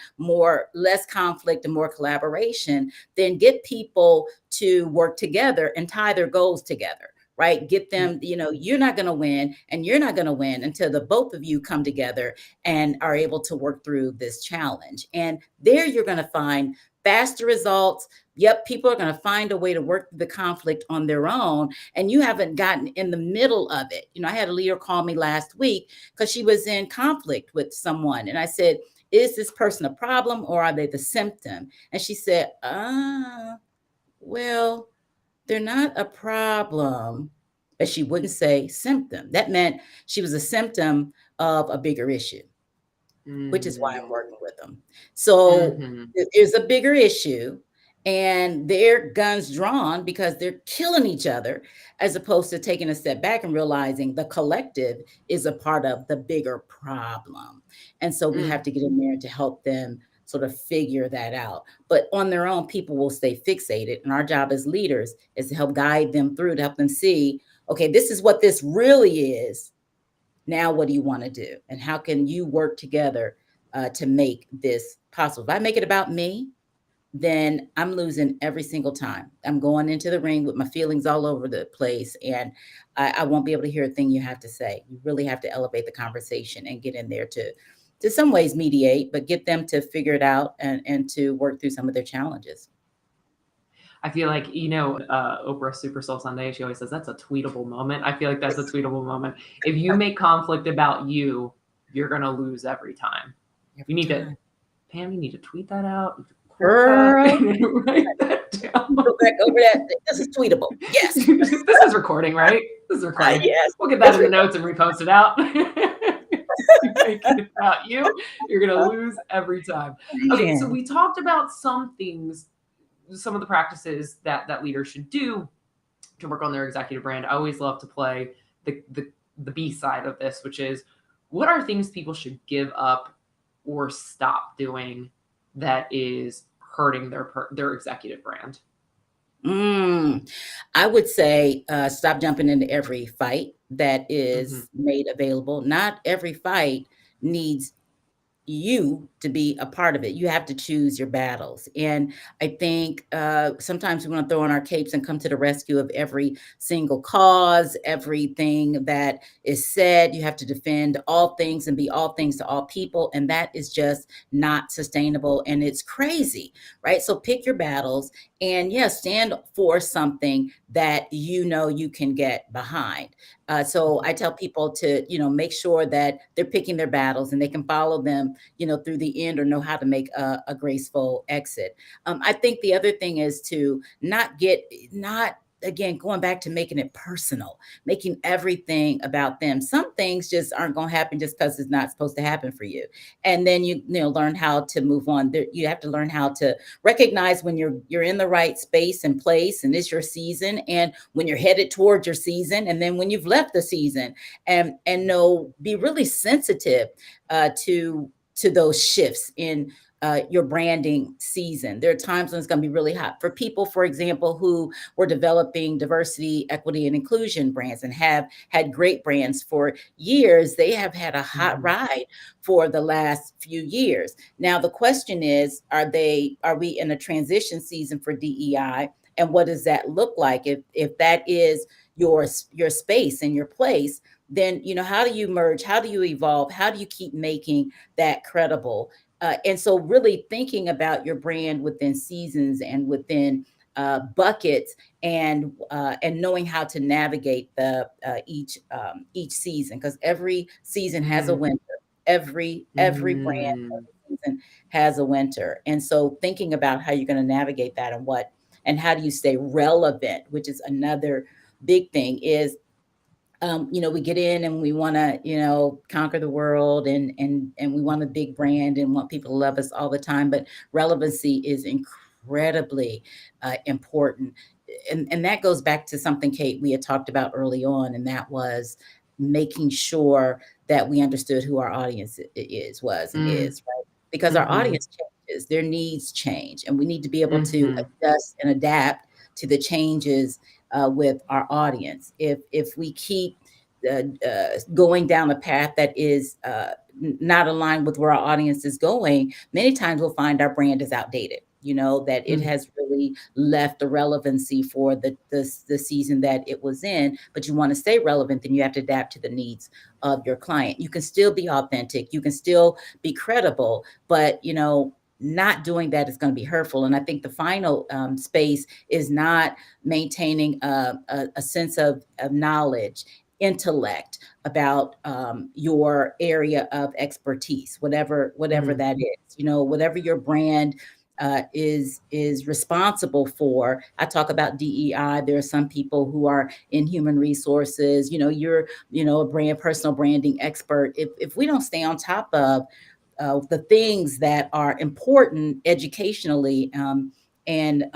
less conflict and more collaboration, then get people to work together and tie their goals together, right? Get them, you're not going to win and you're not going to win until the both of you come together and are able to work through this challenge. And there you're going to find faster results. Yep, people are going to find a way to work the conflict on their own, and you haven't gotten in the middle of it. I had a leader call me last week because she was in conflict with someone, and I said, is this person a problem or are they the symptom? And she said, well, they're not a problem, but she wouldn't say symptom. That meant she was a symptom of a bigger issue, which is why I'm working with them. So there's a bigger issue, and their guns drawn because they're killing each other, as opposed to taking a step back and realizing the collective is a part of the bigger problem. And so we have to get in there to help them sort of figure that out. But on their own, people will stay fixated. And our job as leaders is to help guide them through, to help them see, okay, this is what this really is. Now, what do you want to do? And how can you work together to make this possible? If I make it about me, then I'm losing every single time. I'm going into the ring with my feelings all over the place, and I won't be able to hear a thing you have to say. You really have to elevate the conversation and get in there to some ways mediate, but get them to figure it out and to work through some of their challenges.
I feel like, Oprah Super Soul Sunday, she always says that's a tweetable moment. I feel like that's a tweetable moment. If you make conflict about you, you're going to lose every time. You need to, Pam, you need to tweet that out.
Girl,
write that down.
Go back over that. This is tweetable. Yes.
This is recording, right? This is recording.
Yes.
We'll get that in the notes and repost it out. You make it about you, you're going to lose every time. Okay, so we talked about some things, some of the practices that leaders should do to work on their executive brand. I always love to play the B side of this, which is, what are things people should give up or stop doing that is hurting their executive brand?
I would say stop jumping into every fight that is made available. Not every fight needs you to be a part of it. You have to choose your battles. And I think sometimes we want to throw on our capes and come to the rescue of every single cause, everything that is said. You have to defend all things and be all things to all people. And that is just not sustainable. And it's crazy, right? So pick your battles and stand for something that you can get behind. So I tell people to, make sure that they're picking their battles and they can follow them, through the end, or know how to make a graceful exit. I think the other thing is to not again, going back to making it personal, making everything about them. Some things just aren't going to happen just because it's not supposed to happen for you. And then you know learn how to move on. You have to learn how to recognize when you're in the right space and place, and it's your season, and when you're headed towards your season, and then when you've left the season, and know be really sensitive to those shifts in your branding season. There are times when it's going to be really hot for people, for example, who were developing diversity, equity, and inclusion brands and have had great brands for years. They have had a hot
Mhm.
ride for the last few years. Now the question is, are we in a transition season for DEI? And what does that look like? If that is your space and your place, then how do you merge? How do you evolve? How do you keep making that credible? And so really thinking about your brand within seasons and within buckets, and knowing how to navigate the each season, because every season has a
Mhm.
winter. Every brand
Mm.
season has a winter. And so thinking about how you're going to navigate that, and how do you stay relevant, which is another big thing, is we get in and we want to, conquer the world, and we want a big brand and want people to love us all the time. But relevancy is incredibly important, and that goes back to something, Kate, we had talked about early on, and that was making sure that we understood who our audience was and
Mm.
is, right? Because our
Mhm.
audience changes, their needs change, and we need to be able to
Mhm.
adjust and adapt to the changes with our audience. If we keep going down a path that is not aligned with where our audience is going, many times we'll find our brand is outdated. That it
Mm.
has really left the relevancy for the season that it was in. But you want to stay relevant, then you have to adapt to the needs of your client. You can still be authentic, you can still be credible, but not doing that is going to be hurtful. And I think the final space is not maintaining a sense of knowledge, intellect about your area of expertise, whatever
Mm.
that is. Whatever your brand is responsible for. I talk about DEI. There are some people who are in human resources. You're a personal branding expert. If we don't stay on top of the things that are important educationally, and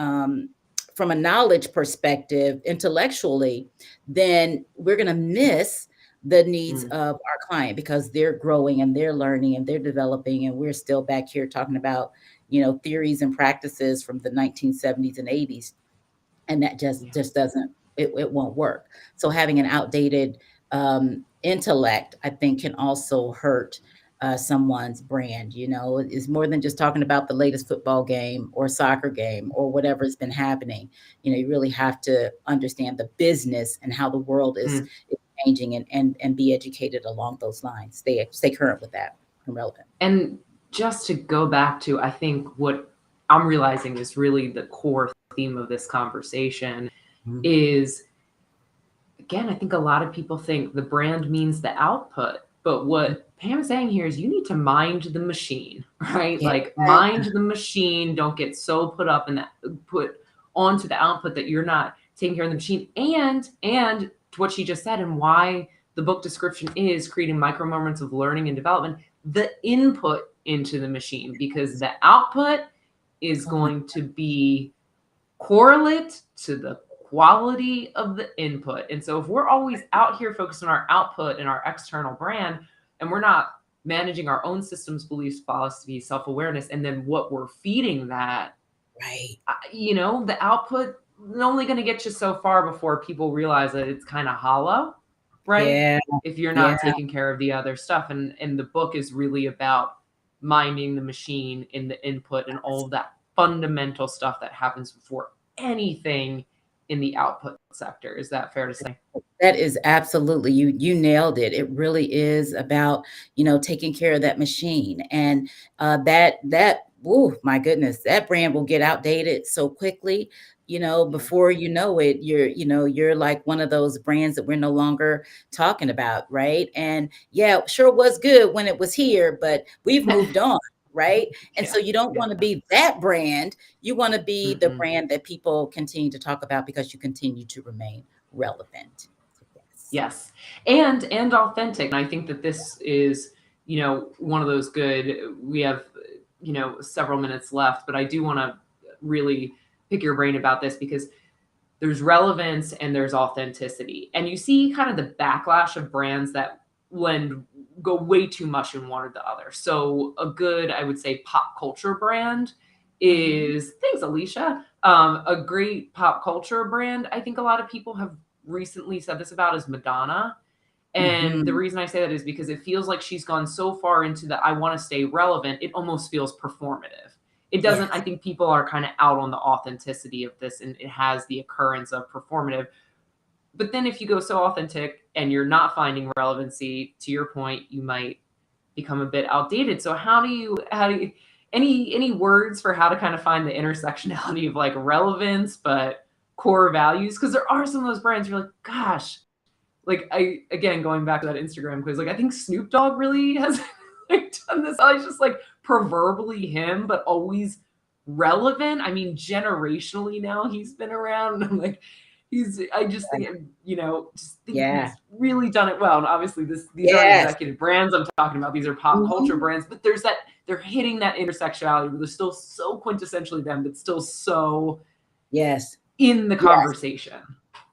from a knowledge perspective, intellectually, then we're going to miss the needs
Mm.
of our client, because they're growing and they're learning and they're developing, and we're still back here talking about theories and practices from the 1970s and 80s, and that just
Yeah.
just doesn't, it won't work. So having an outdated intellect, I think, can also hurt someone's brand. Is more than just talking about the latest football game or soccer game or whatever's been happening. You really have to understand the business and how the world is
Mm.
changing, and be educated along those lines. Stay current with that and relevant.
And just to go back to, I think what I'm realizing is really the core theme of this conversation
Mhm.
is, again, I think a lot of people think the brand means the output. But what Pam is saying here is you need to mind the machine, right?
Yeah.
Like mind the machine. Don't get so put up in that, put onto the output that you're not taking care of the machine. And to what she just said, and why the book description is creating micro moments of learning and development, the input into the machine, because the output is
Oh my.
going to be correlate to the quality of the input. And so if we're always out here focused on our output and our external brand, and we're not managing our own systems, beliefs, philosophy, self-awareness, and then what we're feeding that,
Right.
the output is only going to get you so far before people realize that it's kind of hollow, right?
Yeah.
If you're
Yeah.
not taking care of the other stuff. And the book is really about minding the machine in the input and all of that fundamental stuff that happens before anything in the output sector. Is that fair to say?
That is absolutely, you nailed it. It really is about, taking care of that machine. And that oh my goodness, that brand will get outdated so quickly.
Yeah.
Before you know it, you're like one of those brands that we're no longer talking about, right? And yeah, sure was good when it was here, but we've moved on. right? And
Yeah.
so you don't
Yeah.
want to be that brand. You want to be the
Mm-mm.
brand that people continue to talk about because you continue to remain relevant. So yes.
Yes. And authentic. And I think that this is, one of those good. We have, several minutes left, but I do want to really pick your brain about this because there's relevance and there's authenticity. And you see kind of the backlash of brands that lend go way too much in one or the other. So a good, I would say, pop culture brand
Mhm.
is thanks, Alicia. A great pop culture brand, I think a lot of people have recently said this about is Madonna. And the
Mhm.
reason I say that is because it feels like she's gone so far into the I want to stay relevant, it almost feels performative. It doesn't, I
Yes.
think people are kind of out on the authenticity of this and it has the occurrence of performative. But then if you go so authentic and you're not finding relevancy, to your point, you might become a bit outdated. So how do you any words for how to kind of find the intersectionality of like relevance but core values? Because there are some of those brands you're like, gosh, like I again going back to that Instagram quiz, like I think Snoop Dogg really has like done this. I was just like proverbially him, but always relevant. I mean, generationally now he's been around, and I'm like, I just think just think
Yeah.
he's really done it well. And obviously these aren't
Yes.
executive brands I'm talking about; these are pop culture
Mhm.
brands. But there's that they're hitting that intersectionality where they're still so quintessentially them, but still so
Yes.
in the
Yes.
conversation.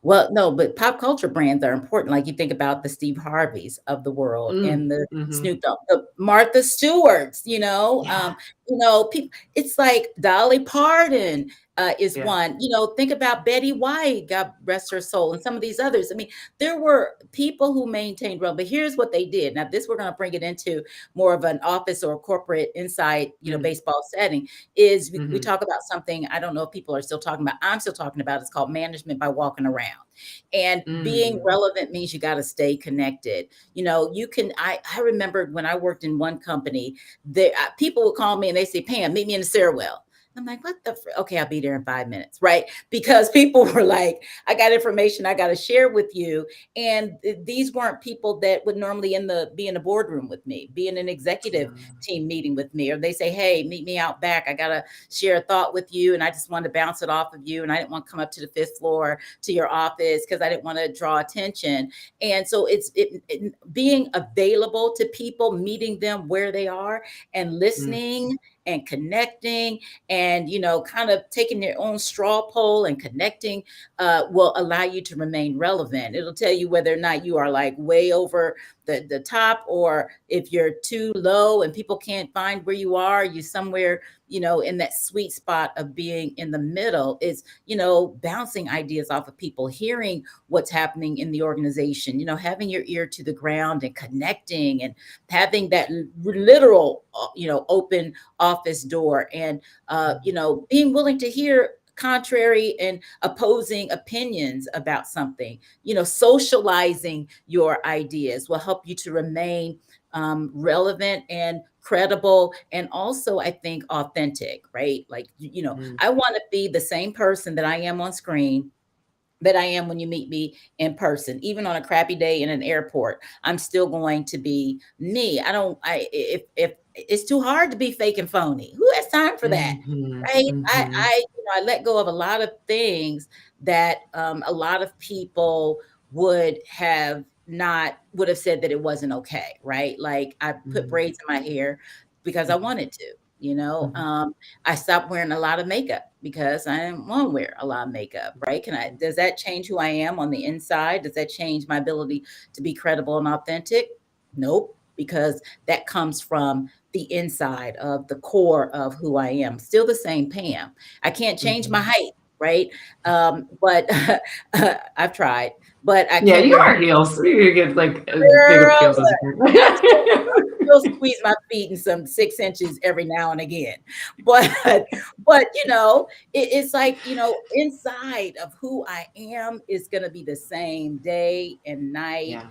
Well, no, but pop culture brands are important. Like you think about the Steve Harveys of the world and the
Mm-hmm.
Snoop Dogg, the Martha Stewarts,
Yeah.
people, it's like Dolly Parton is
Yeah.
one, think about Betty White, God rest her soul, and some of these others. I mean, there were people who maintained well, but here's what they did. Now, this we're going to bring it into more of an office or corporate inside,
Mm-hmm.
baseball setting is we
Mm-hmm.
talk about something I don't know if people are still talking about. I'm still talking about. It's called management by walking around. And being
Mm.
relevant means you got to stay connected. You can. I remembered when I worked in one company, there people would call me and they say, "Pam, meet me in the stairwell." I'm like, what the? Okay, I'll be there in 5 minutes, right? Because people were like, I got information I got to share with you, and these weren't people that would normally be in the boardroom with me, be in an executive team meeting with me, or they say, hey, meet me out back. I gotta share a thought with you, and I just wanted to bounce it off of you, and I didn't want to come up to the fifth floor to your office because I didn't want to draw attention. And so it being available to people, meeting them where they are, and
Mm.
listening and connecting and kind of taking their own straw poll and connecting will allow you to remain relevant. It'll tell you whether or not you are like way over the top, or if you're too low and people can't find where you are, you somewhere in that sweet spot of being in the middle. Is bouncing ideas off of people, hearing what's happening in the organization, having your ear to the ground and connecting, and having that literal open office door, and being willing to hear contrary and opposing opinions about something. Socializing your ideas will help you to remain relevant and credible, and also I think authentic, right? Like,
Mm.
I want to be the same person that I am on screen that I am when you meet me in person. Even on a crappy day in an airport, I'm still going to be me. I don't, I, if it's too hard to be fake and phony, who has time for that?
Mhm.
Right.
Mhm.
I let go of a lot of things that a lot of people would have said that it wasn't okay. Right. Like I put
Mhm.
braids in my hair because I
Mhm.
wanted to, you know,
Mhm.
um, I stopped wearing a lot of makeup because I didn't want to wear a lot of makeup, right? Does that change who I am on the inside? Does that change my ability to be credible and authentic? Nope, because that comes from the inside of the core of who I am. Still the same Pam. I can't change my
Mhm.
height, right? But I've tried, but I
Yeah,
can't
you
wear
wear heels. You get like bigger
girl.
heels as
I still
a
squeeze my feet in some 6 inches every now and again. But but it's like, inside of who I am is gonna be the same day and night,
Yeah.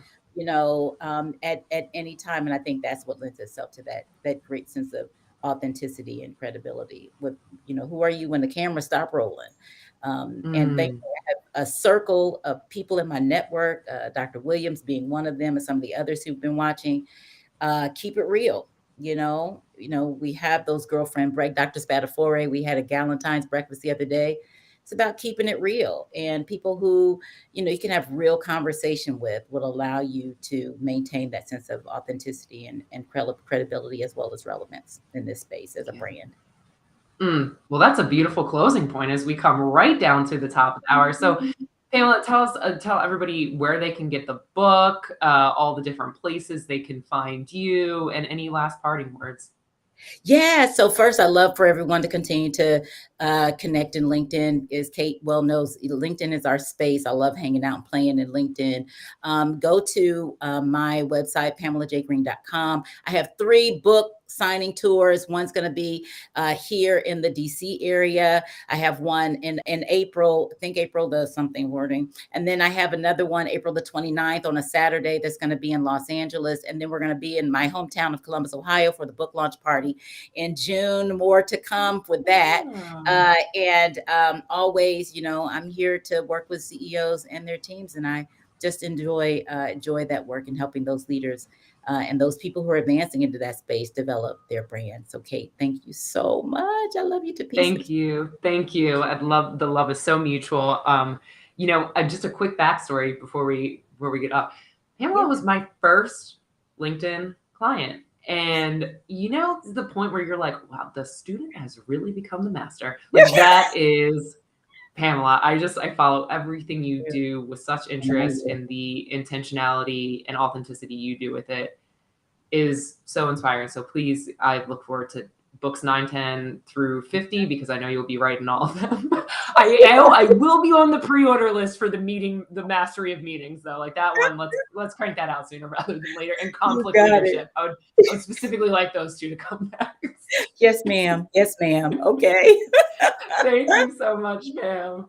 at any time. And I think that's what lends itself to that great sense of authenticity and credibility. With who are you when the cameras stop rolling? And
Mm.
thankfully I have a circle of people in my network, Dr. Williams being one of them, and some of the others who've been watching. Keep it real. We have those girlfriend break. Dr. Spatafore, we had a Galentine's breakfast the other day. It's about keeping it real, and people who, you can have real conversation with will allow you to maintain that sense of authenticity and credibility as well as relevance in this space as a brand.
Well, that's a beautiful closing point as we come right down to the top of the hour. So, Pamela, tell everybody where they can get the book, all the different places they can find you, and any last parting words.
Yeah. So first, I love for everyone to continue to connect in LinkedIn. As Kate well knows, LinkedIn is our space. I love hanging out and playing in LinkedIn. Go to my website, PamelaJGreen.com. I have 3 book signing tours. One's going to be here in the DC area. I have one in April, I think April the something wording. And then I have another one April the 29th on a Saturday that's going to be in Los Angeles. And then we're going to be in my hometown of Columbus, Ohio for the book launch party in June. More to come with that. And always, I'm here to work with CEOs and their teams. And I just enjoy that work and helping those leaders and those people who are advancing into that space develop their brand. So, Kate, thank you so much. I love you to pieces.
Thank you. The love is so mutual. Just a quick backstory before we get up. Pamela was my first LinkedIn client. And the point where you're like, wow, the student has really become the master. Like that is Pamela. I follow everything you do with such interest, and the intentionality and authenticity you do with it is so inspiring. So please, I look forward to books 9, 10 through 50 because I know you'll be writing all of them. I will be on the pre-order list for the mastery of meetings though. Like that one, let's crank that out sooner rather than later. And conflict leadership. I would specifically like those 2 to come back.
Yes, ma'am. Yes, ma'am. Okay.
Thank you so much, Pam.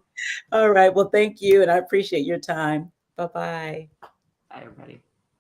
All right. Well, thank you. And I appreciate your time. Bye-bye.
Bye, everybody.